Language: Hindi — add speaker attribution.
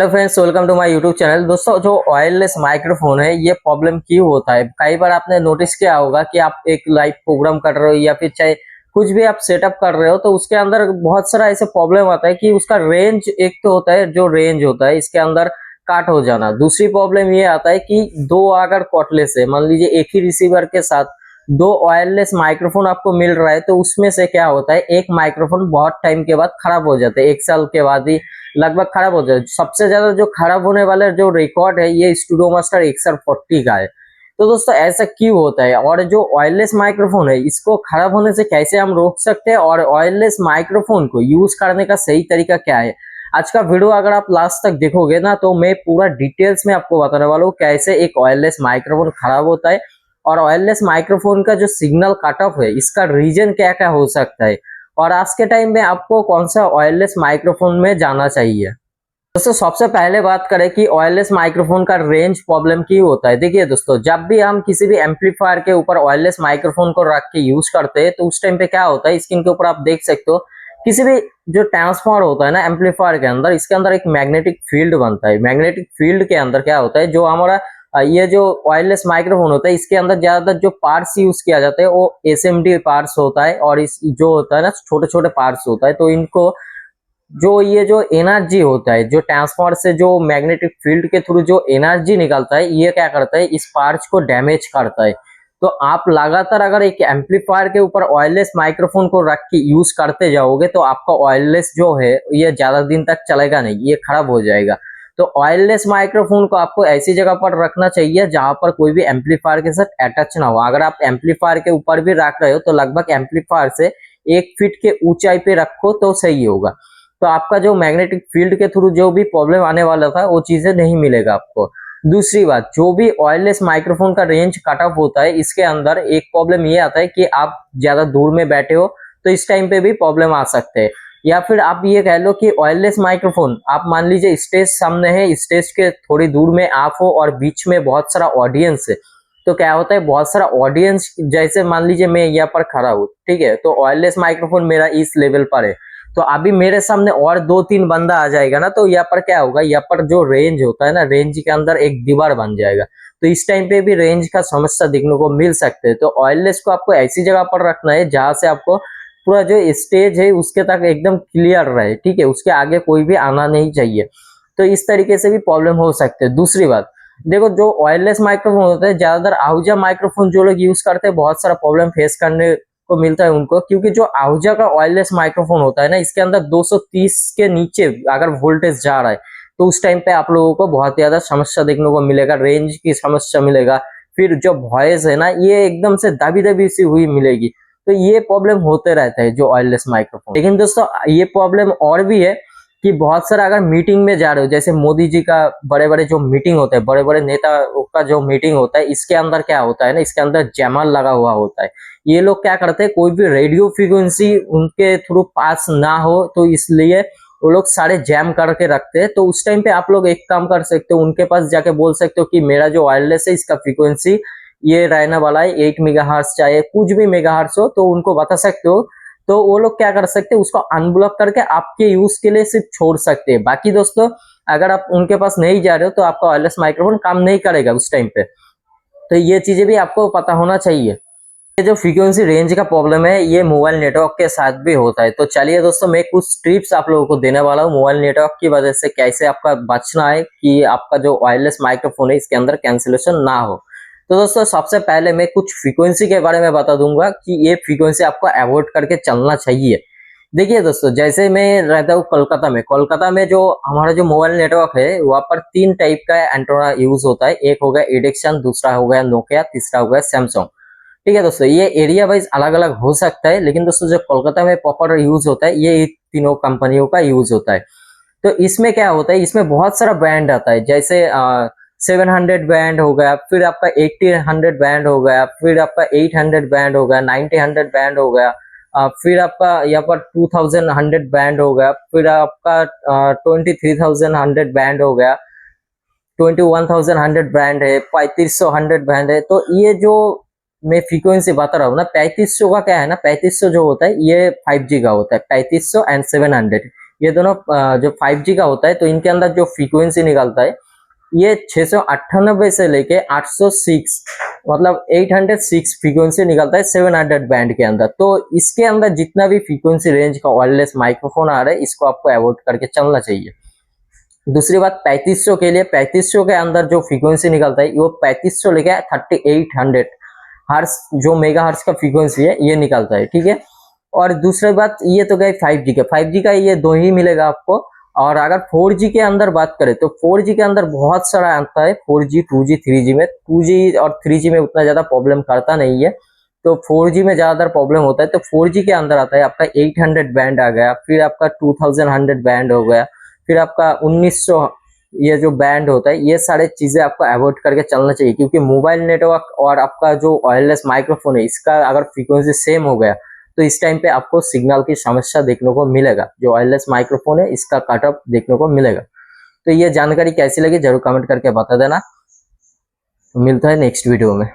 Speaker 1: Hello friends, welcome to my YouTube channel. दोस्तों, जो वायरलेस माइक्रोफोन है ये प्रॉब्लम क्यों होता है? कई बार आपने नोटिस किया होगा कि आप एक लाइव प्रोग्राम कर रहे हो या फिर चाहे कुछ भी आप सेटअप कर रहे हो तो उसके अंदर बहुत सारा ऐसे प्रॉब्लम आता है कि उसका रेंज, एक तो होता है जो रेंज होता है इसके अंदर काट हो जाना। दूसरी प्रॉब्लम ये आता है कि दो अगर कॉर्डलेस है, मान लीजिए एक ही रिसीवर के साथ दो वायरलेस माइक्रोफोन आपको मिल रहा है, तो उसमें से क्या होता है, एक माइक्रोफोन बहुत टाइम के बाद खराब हो जाता है, एक साल के बाद ही लगभग खराब हो जाए। सबसे ज्यादा जो खराब होने वाला जो रिकॉर्ड है ये स्टूडियो मास्टर XR40 का है। तो दोस्तों, ऐसा क्यों होता है और जो वायरलेस माइक्रोफोन है इसको खराब होने से कैसे हम रोक सकते हैं और वायरलेस माइक्रोफोन को यूज करने का सही तरीका क्या है, आज का वीडियो अगर आप लास्ट तक देखोगे ना तो मैं पूरा डिटेल्स में आपको बताने वाला हूँ कैसे एक वायरलेस माइक्रोफोन खराब होता है और वायरलेस माइक्रोफोन का जो सिग्नल कट ऑफ है इसका रीजन क्या क्या हो सकता है और आज के टाइम में आपको कौन सा वायरलेस माइक्रोफोन में जाना चाहिए। दोस्तों, सबसे पहले बात करें कि वायरलेस माइक्रोफोन का रेंज प्रॉब्लम क्यों होता है। देखिए दोस्तों, जब भी हम किसी भी एम्पलीफायर के ऊपर वायरलेस माइक्रोफोन को रख के यूज करते हैं तो उस टाइम पे क्या होता है, स्क्रीन के ऊपर आप देख सकते हो किसी भी जो ट्रांसफार्मर होता है ना एम्पलीफायर के अंदर, इसके अंदर एक मैग्नेटिक फील्ड बनता है। मैग्नेटिक फील्ड के अंदर क्या होता है, जो हमारा ये जो वायरलेस माइक्रोफोन होता है इसके अंदर ज्यादातर जो पार्ट्स यूज किया जाता है वो SMD पार्ट्स होता है और इस जो होता है ना छोटे छोटे पार्ट्स होता है। तो इनको जो ये जो एनर्जी होता है, जो ट्रांसफार्मर से जो मैग्नेटिक फील्ड के थ्रू जो एनर्जी निकलता है ये क्या करता है, इस पार्ट्स को डैमेज करता है। तो आप लगातार अगर एक एम्पलीफायर के ऊपर वायरलेस माइक्रोफोन को रख के यूज करते जाओगे तो आपका वायरलेस जो है ये ज्यादा दिन तक चलेगा नहीं, ये खराब हो जाएगा। तो वायरलेस माइक्रोफोन को आपको ऐसी जगह पर रखना चाहिए जहां पर कोई भी एम्पलीफायर के साथ अटैच ना हो। अगर आप एम्पलीफायर के ऊपर भी रख रहे हो तो लगभग एम्पलीफायर से 1 फीट के ऊंचाई पे रखो तो सही होगा। तो आपका जो मैग्नेटिक फील्ड के थ्रू जो भी प्रॉब्लम आने वाला था वो चीजें नहीं मिलेगा आपको। दूसरी बात, जो भी वायरलेस माइक्रोफोन का रेंज कट ऑफ होता है इसके अंदर एक प्रॉब्लम ये आता है कि आप ज्यादा दूर में बैठे हो तो इस टाइम पे भी प्रॉब्लम आ सकते हैं। या फिर आप ये कह लो कि वायरलेस माइक्रोफोन, आप मान लीजिए स्टेज सामने है, स्टेज के थोड़ी दूर में आप हो और बीच में बहुत सारा ऑडियंस है, तो क्या होता है बहुत सारा ऑडियंस, जैसे मान लीजिए मैं यहाँ पर खड़ा हूँ, ठीक है, तो वायरलेस माइक्रोफोन मेरा इस लेवल पर है, तो अभी मेरे सामने और 2-3 बंदा आ जाएगा ना, तो यहाँ पर क्या होगा, यहाँ पर जो रेंज होता है ना, रेंज के अंदर एक दीवार बन जाएगा। तो इस टाइम पे भी रेंज का समस्या देखने को मिल सकते हैं। तो वायरलेस को आपको ऐसी जगह पर रखना है जहां से आपको पूरा जो स्टेज है उसके तक एकदम क्लियर रहे, ठीक है, उसके आगे कोई भी आना नहीं चाहिए। तो इस तरीके से भी प्रॉब्लम हो सकते हैं। दूसरी बात, देखो, जो वायरलेस माइक्रोफोन होता है ज्यादातर आहूजा माइक्रोफोन जो लोग यूज करते हैं बहुत सारा प्रॉब्लम फेस करने को मिलता है उनको, क्योंकि जो आहूजा का वायरलेस माइक्रोफोन होता है ना इसके अंदर 230 के नीचे अगर वोल्टेज जा रहा है तो उस टाइम पे आप लोगों को बहुत ज्यादा समस्या देखने को मिलेगा, रेंज की समस्या मिलेगा। फिर जो वॉइस है ना ये एकदम से दबी दबी सी हुई मिलेगी। तो ये प्रॉब्लम होते रहता है जो वायरलेस माइक्रोफोन। लेकिन दोस्तों, ये प्रॉब्लम और भी है कि बहुत सारा अगर मीटिंग में जा रहे हो, जैसे मोदी जी का बड़े बड़े जो मीटिंग होता है, बड़े बड़े नेता का जो मीटिंग होता है, इसके अंदर क्या होता है ना, इसके अंदर जैमर लगा हुआ होता है। ये लोग क्या करते हैं, कोई भी रेडियो फ्रीक्वेंसी उनके थ्रू पास ना हो तो इसलिए वो लोग सारे जैम करके रखते हैं। तो उस टाइम पे आप लोग एक काम कर सकते हो, उनके पास जाके बोल सकते हो कि मेरा जो वायरलेस है इसका फ्रीक्वेंसी ये रहने वाला है 8 मेगाहर्ट्ज, चाहे कुछ भी मेगाहर्ट्ज हो, तो उनको बता सकते हो। तो वो लोग क्या कर सकते हैं, उसको अनब्लॉक करके आपके यूज के लिए सिर्फ छोड़ सकते हैं। बाकी दोस्तों, अगर आप उनके पास नहीं जा रहे हो तो आपका वायरलेस माइक्रोफोन काम नहीं करेगा उस टाइम पे। तो ये चीजें भी आपको पता होना चाहिए। ये जो फ्रीक्वेंसी रेंज का प्रॉब्लम है ये मोबाइल नेटवर्क के साथ भी होता है। तो चलिए दोस्तों, मैं कुछ टिप्स आप लोगों को देने वाला हूँ मोबाइल नेटवर्क की वजह से कैसे आपका बचना है कि आपका जो वायरलेस माइक्रोफोन है इसके अंदर कैंसिलेशन ना हो। तो दोस्तों, सबसे पहले मैं कुछ फ्रीक्वेंसी के बारे में बता दूंगा कि ये फ्रीक्वेंसी आपको अवॉइड करके चलना चाहिए। देखिए दोस्तों, जैसे मैं रहता हूँ कोलकाता में जो हमारा जो मोबाइल नेटवर्क है वहाँ पर 3 टाइप का एंटेना यूज होता है। एक हो गया एडिक्सन, दूसरा हो गया नोकिया, तीसरा हो गया सैमसंग। ठीक है दोस्तों, ये एरिया वाइज अलग अलग हो सकता है, लेकिन दोस्तों जो कोलकाता में प्रॉपर यूज होता है ये तीनों कंपनियों का यूज होता है। तो इसमें क्या होता है, इसमें बहुत सारा बैंड आता है, जैसे 700 बैंड हो गया, फिर आपका 1800 बैंड हो गया, फिर आपका 800 बैंड हो गया, 90 बैंड हो गया, फिर आपका यहाँ पर 2100 बैंड हो गया, फिर आपका 23,100 बैंड हो गया, 21,100 बैंड है, 3500 बैंड है। तो ये जो मैं फ्रीक्वेंसी बता रहा हूँ ना, 3500 का क्या है ना, 3500 जो होता है ये 5G का होता है, 3500 एंड 700 ये दोनों जो 5G का होता है तो इनके अंदर जो फ्रीक्वेंसी निकलता है ये 698 से लेके 806 मतलब 806 फ्रीक्वेंसी निकलता है 700 बैंड के अंदर। तो इसके अंदर जितना भी फ्रीक्वेंसी रेंज का वायरलेस माइक्रोफोन आ रहा है इसको आपको अवॉइड करके चलना चाहिए। दूसरी बात 3500 के लिए 3500 के अंदर जो फ्रीक्वेंसी निकलता है वो 3500 लेके 3800 हर्ट्ज जो मेगा हर्ट्ज का फ्रीक्वेंसी है ये निकलता है, ठीक है। और दूसरी बात ये तो गई 5G का, 5G का ये दो ही मिलेगा आपको। और अगर 4G के अंदर बात करें तो 4G के अंदर बहुत सारा आता है, 4G 2G 3G में। 2G और 3G में उतना ज्यादा प्रॉब्लम करता नहीं है, तो 4G में ज्यादातर प्रॉब्लम होता है। तो 4G के अंदर आता है आपका 800 बैंड आ गया, फिर आपका 2100 बैंड हो गया, फिर आपका 1900 ये जो बैंड होता है। ये सारे चीजें आपको अवॉइड करके चलना चाहिए, क्योंकि मोबाइल नेटवर्क और आपका जो वायरलेस माइक्रोफोन है इसका अगर फ्रीक्वेंसी सेम हो गया तो इस टाइम पे आपको सिग्नल की समस्या देखने को मिलेगा। जो वायरलेस माइक्रोफोन है इसका कटऑफ देखने को मिलेगा। तो ये जानकारी कैसी लगी जरूर कमेंट करके बता देना। मिलता है नेक्स्ट वीडियो में।